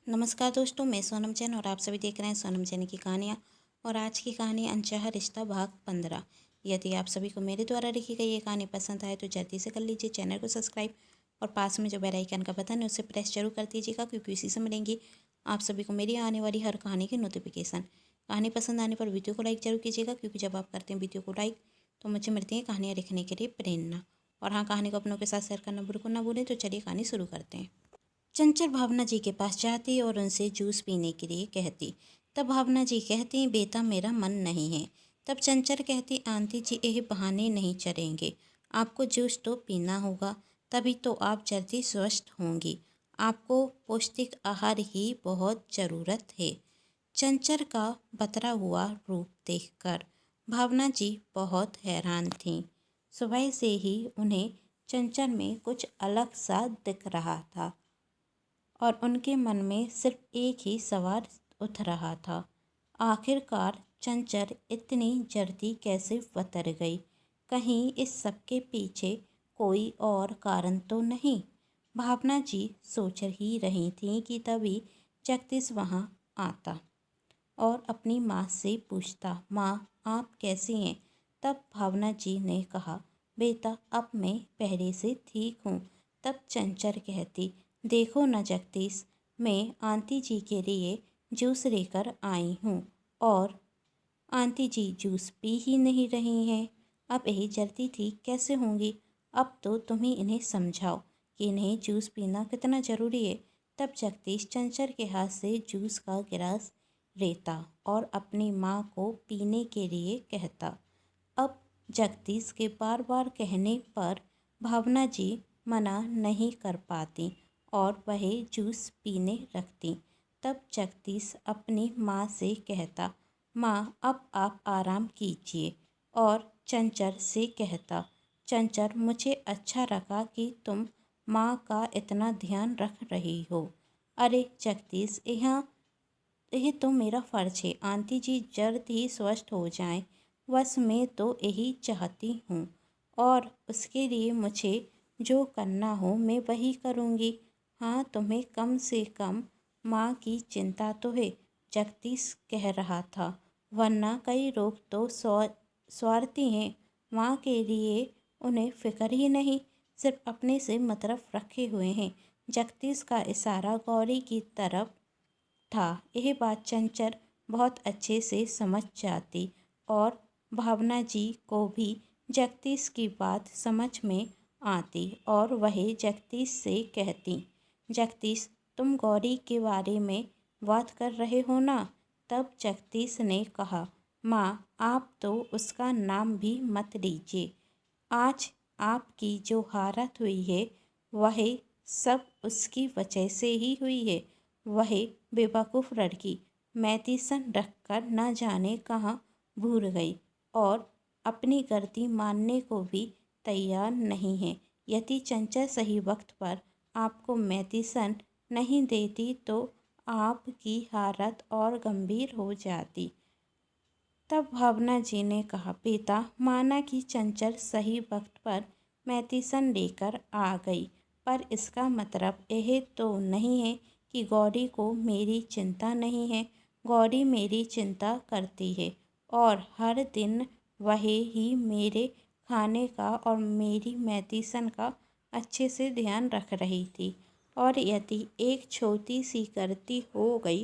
नमस्कार दोस्तों, मैं सोनम जैन और आप सभी देख रहे हैं सोनम जैन की कहानियाँ। और आज की कहानी अनचाहा रिश्ता भाग 15। यदि आप सभी को मेरे द्वारा लिखी गई ये कहानी पसंद आए तो जल्दी से कर लीजिए चैनल को सब्सक्राइब और पास में जो बेल आइकन का बटन है उसे प्रेस जरूर कर दीजिएगा, क्योंकि इसी से मिलेंगी आप सभी को मेरी आने वाली हर कहानी की नोटिफिकेशन। कहानी पसंद आने पर वीडियो को लाइक जरूर कीजिएगा, क्योंकि जब आप करते हैं वीडियो को लाइक तो मुझे मिलती है कहानियाँ लिखने के लिए प्रेरणा। और हाँ, कहानी को अपनों के साथ शेयर करना बिल्कुल ना भूलें। तो चलिए कहानी शुरू करते हैं। चंचल भावना जी के पास जाती और उनसे जूस पीने के लिए कहती। तब भावना जी कहती, बेटा मेरा मन नहीं है। तब चंचल कहती, आंटी जी यही बहाने नहीं चलेंगे, आपको जूस तो पीना होगा, तभी तो आप जल्दी स्वस्थ होंगी। आपको पौष्टिक आहार की बहुत ज़रूरत है। चंचल का बतरा हुआ रूप देखकर भावना जी बहुत हैरान थीं। सुबह से ही उन्हें चंचल में कुछ अलग सा दिख रहा था और उनके मन में सिर्फ एक ही सवाल उठ रहा था, आखिरकार चंचल इतनी जल्दी कैसे बदल गई? कहीं इस सब के पीछे कोई और कारण तो नहीं? भावना जी सोच ही रही थीं कि तभी जगदीश वहाँ आता और अपनी माँ से पूछता, माँ आप कैसी हैं? तब भावना जी ने कहा, बेटा अब मैं पहले से ठीक हूँ। तब चंचल कहती, देखो न जगदीश, मैं आंटी जी के लिए जूस लेकर आई हूँ और आंटी जी जूस पी ही नहीं रही हैं। अब यही जल्दी ठीक कैसे होंगी? अब तो तुम ही इन्हें समझाओ कि इन्हें जूस पीना कितना ज़रूरी है। तब जगदीश चंचल के हाथ से जूस का गिलास लेता और अपनी माँ को पीने के लिए कहता। अब जगदीश के बार बार कहने पर भावना जी मना नहीं कर पाती और वह जूस पीने लगती। तब जगदीश अपनी माँ से कहता, माँ अब आप आराम कीजिए। और चंचल से कहता, चंचल मुझे अच्छा लगा कि तुम माँ का इतना ध्यान रख रही हो। अरे जगदीश, यह तो मेरा फ़र्ज है। आंटी जी जल्द ही स्वस्थ हो जाएं, बस मैं तो यही चाहती हूँ और उसके लिए मुझे जो करना हो मैं वही करूँगी। हाँ, तुम्हें कम से कम माँ की चिंता तो है, जगदीश कह रहा था, वरना कई लोग तो स्वार्थी हैं। माँ के लिए उन्हें फिक्र ही नहीं, सिर्फ अपने से मतलब रखे हुए हैं। जगदीश का इशारा गौरी की तरफ था। यह बात चंचल बहुत अच्छे से समझ जाती और भावना जी को भी जगदीश की बात समझ में आती और वह जगदीश से कहती, जगदीश तुम गौरी के बारे में बात कर रहे हो ना? तब जगदीश ने कहा, माँ आप तो उसका नाम भी मत लीजिए। आज आपकी जो हालत हुई है वह सब उसकी वजह से ही हुई है। वह बेवकूफ़ लड़की मेडिसिन रखकर न जाने कहाँ भूल गई और अपनी गलती मानने को भी तैयार नहीं है। यदि चंचल सही वक्त पर आपको मेडिसिन नहीं देती तो आपकी हालत और गंभीर हो जाती। तब भावना जी ने कहा, बेटा माना कि चंचल सही वक्त पर मेडिसिन लेकर आ गई, पर इसका मतलब यह तो नहीं है कि गौरी को मेरी चिंता नहीं है। गौरी मेरी चिंता करती है और हर दिन वह ही मेरे खाने का और मेरी मेडिसिन का अच्छे से ध्यान रख रही थी। और यदि एक छोटी सी गलती हो गई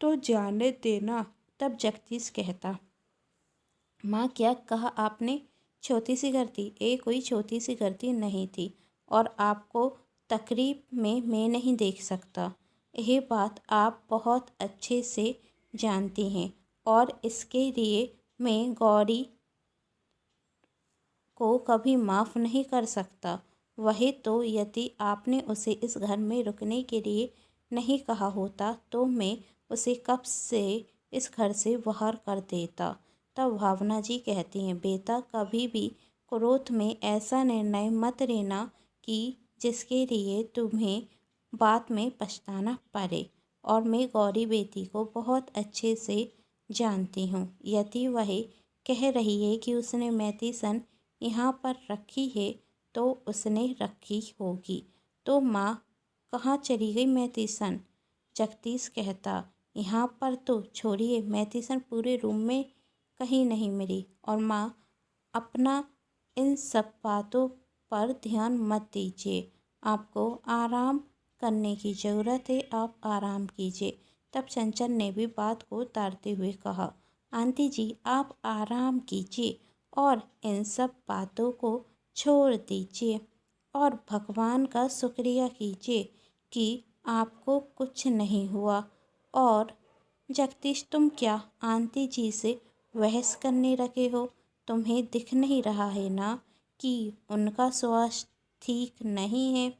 तो जाने देना। तब जगदीश कहता, माँ क्या कहा आपने? छोटी सी गलती? ये कोई छोटी सी गलती नहीं थी और आपको तकरीब में मैं नहीं देख सकता। यह बात आप बहुत अच्छे से जानती हैं और इसके लिए मैं गौरी को कभी माफ़ नहीं कर सकता। वही तो यदि आपने उसे इस घर में रुकने के लिए नहीं कहा होता तो मैं उसे कब से इस घर से बाहर कर देता। तब भावना जी कहती हैं, बेटा कभी भी क्रोध में ऐसा निर्णय मत लेना कि जिसके लिए तुम्हें बाद में पछताना पड़े। और मैं गौरी बेटी को बहुत अच्छे से जानती हूँ। यदि वह कह रही है कि उसने मेडिसिन यहाँ पर रखी है तो उसने रखी होगी। तो माँ कहाँ चली गई मेडिसिन? जगदीश कहता, यहाँ पर तो छोड़िए, मैथिसन पूरे रूम में कहीं नहीं मिली। और माँ, अपना इन सब बातों पर ध्यान मत दीजिए, आपको आराम करने की ज़रूरत है, आप आराम कीजिए। तब चंचल ने भी बात को टालते हुए कहा, आंटी जी आप आराम कीजिए और इन सब बातों को छोड़ दीजिए और भगवान का शुक्रिया कीजिए कि आपको कुछ नहीं हुआ। और जगदीश, तुम क्या आंटी जी से बहस करने लगे हो? तुम्हें दिख नहीं रहा है ना कि उनका स्वास्थ्य ठीक नहीं है?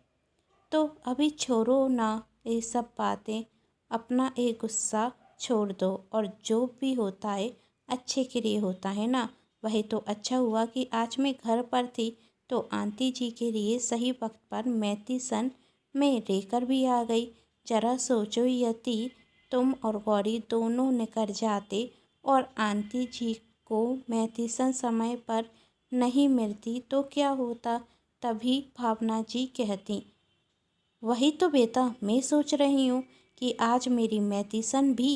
तो अभी छोड़ो ना ये सब बातें, अपना एक गुस्सा छोड़ दो और जो भी होता है अच्छे के लिए होता है ना। वही तो अच्छा हुआ कि आज मैं घर पर थी तो आंटी जी के लिए सही वक्त पर मैथिसन में लेकर भी आ गई। जरा सोचो यदि तुम और गौरी दोनों निकल जाते और आंटी जी को मैथिसन समय पर नहीं मिलती तो क्या होता? तभी भावना जी कहती, वही तो बेटा मैं सोच रही हूँ कि आज मेरी मैथिसन भी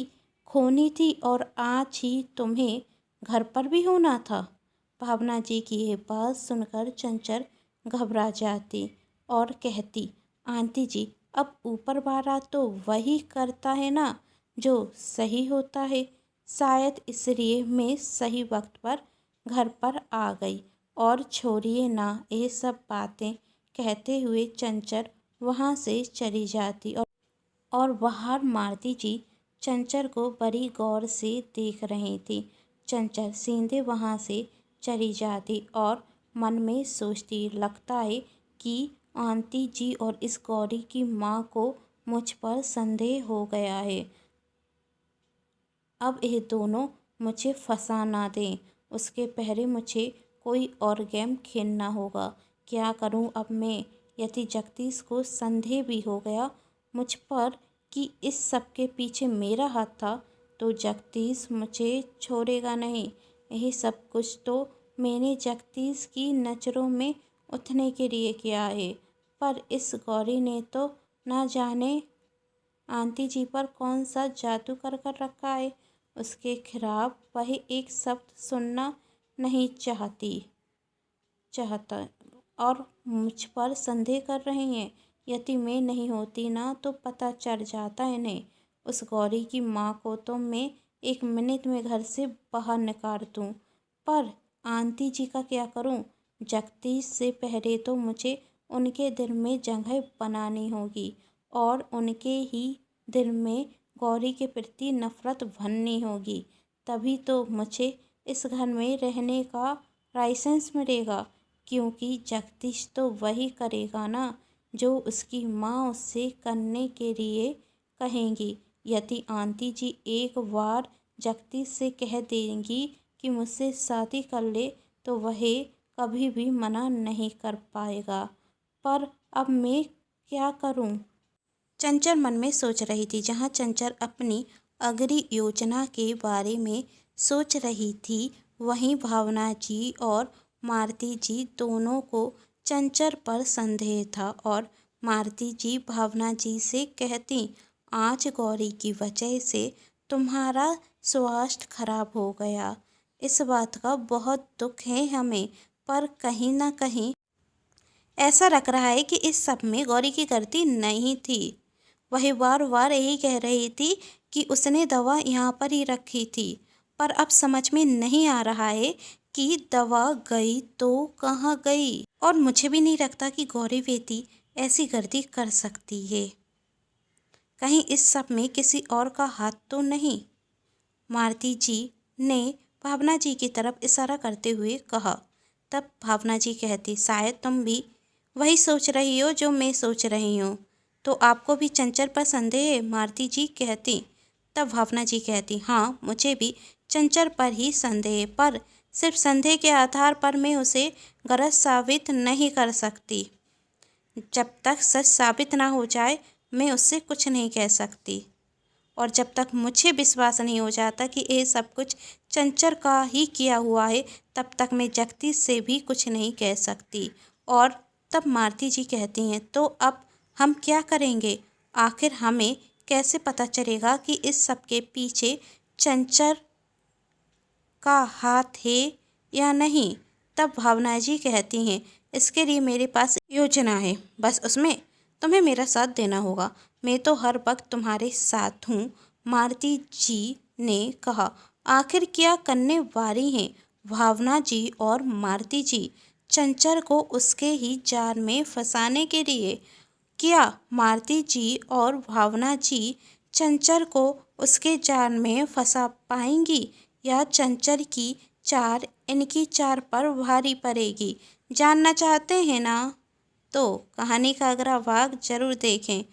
खोनी थी और आज ही तुम्हें घर पर भी होना था। भावना जी की ये बात सुनकर चंचल घबरा जाती और कहती, आंटी जी अब ऊपर वाला तो वही करता है ना जो सही होता है, शायद इसलिए मैं सही वक्त पर घर पर आ गई। और छोड़िए ना ये सब बातें, कहते हुए चंचल वहाँ से चली जाती और बाहर मालती जी चंचल को बड़ी गौर से देख रही थी। चंचल सीधे वहाँ से चली जाती और मन में सोचती, लगता है कि आंटी जी और इस गौरी की माँ को मुझ पर संदेह हो गया है। अब ये दोनों मुझे फंसा ना दें, उसके पहले मुझे कोई और गेम खेलना होगा। क्या करूं अब मैं? यदि जगदीश को संदेह भी हो गया मुझ पर कि इस सब के पीछे मेरा हाथ था तो जगदीश मुझे छोड़ेगा नहीं। यही सब कुछ तो मैंने जगदीश की नज़रों में उठने के लिए किया है, पर इस गौरी ने तो ना जाने आंटी जी पर कौन सा जादू कर कर रखा है। उसके खिलाफ वही एक शब्द सुनना नहीं चाहता और मुझ पर संदेह कर रही हैं। यदि मैं नहीं होती ना तो पता चल जाता इन्हें। उस गौरी की माँ को तो मैं 1 मिनट में घर से बाहर निकाल दूँ, पर आंटी जी का क्या करूँ? जगदीश से पहले तो मुझे उनके दिल में जगह बनानी होगी और उनके ही दिल में गौरी के प्रति नफरत भरनी होगी। तभी तो मुझे इस घर में रहने का लाइसेंस मिलेगा, क्योंकि जगदीश तो वही करेगा ना जो उसकी माँ उससे करने के लिए कहेंगी। यदि आंटी जी एक बार जगदीश से कह देंगी कि मुझसे शादी कर ले तो वह कभी भी मना नहीं कर पाएगा। पर अब मैं क्या करूं? चंचल मन में सोच रही थी। जहाँ चंचल अपनी अगली योजना के बारे में सोच रही थी, वहीं भावना जी और मालती जी दोनों को चंचल पर संदेह था और मालती जी भावना जी से कहती, आज गौरी की वजह से तुम्हारा स्वास्थ्य खराब हो गया। इस बात का बहुत दुख है हमें, पर कहीं ना कहीं ऐसा लग रहा है कि इस सब में गौरी की गलती नहीं थी। वही बार बार यही कह रही थी कि उसने दवा यहाँ पर ही रखी थी, पर अब समझ में नहीं आ रहा है कि दवा गई तो कहाँ गई। और मुझे भी नहीं लगता कि गौरी बेटी ऐसी गलती कर सकती है। कहीं इस सब में किसी और का हाथ तो नहीं? मालती जी ने भावना जी की तरफ इशारा करते हुए कहा। तब भावना जी कहती, शायद तुम भी वही सोच रही हो जो मैं सोच रही हूँ। तो आपको भी चंचल पर संदेह है? मालती जी कहती। तब भावना जी कहती, हाँ मुझे भी चंचल पर ही संदेह है, पर सिर्फ संदेह के आधार पर मैं उसे गलत साबित नहीं कर सकती। जब तक सच साबित ना हो जाए मैं उससे कुछ नहीं कह सकती। और जब तक मुझे विश्वास नहीं हो जाता कि ये सब कुछ चंचल का ही किया हुआ है, तब तक मैं जगदीश से भी कुछ नहीं कह सकती। और तब मालती जी कहती हैं, तो अब हम क्या करेंगे? आखिर हमें कैसे पता चलेगा कि इस सब के पीछे चंचल का हाथ है या नहीं। तब भावना जी कहती हैं, इसके लिए मेरे पास योजना है, बस उसमें तुम्हें मेरा साथ देना होगा। मैं तो हर वक्त तुम्हारे साथ हूँ, मालती जी ने कहा। आखिर क्या करने वाली हैं भावना जी और मालती जी चंचल को उसके ही जाल में फंसाने के लिए? क्या मालती जी और भावना जी चंचल को उसके जाल में फंसा पाएंगी या चंचल की चाल इनकी चाल पर भारी पड़ेगी? जानना चाहते हैं ना? तो कहानी का अगला भाग जरूर देखें,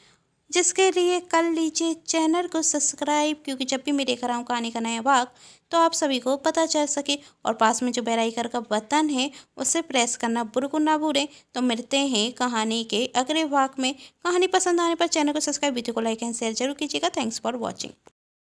जिसके लिए कर लीजिए चैनल को सब्सक्राइब, क्योंकि जब भी मैं लेकर आऊँ कहानी का नया भाग तो आप सभी को पता चल सके। और पास में जो बेल आइकन का बटन है उसे प्रेस करना बिल्कुल ना भूलें। तो मिलते हैं कहानी के अगले भाग में। कहानी पसंद आने पर चैनल को सब्सक्राइब, वीडियो को लाइक एंड शेयर जरूर कीजिएगा। Thanks for watching.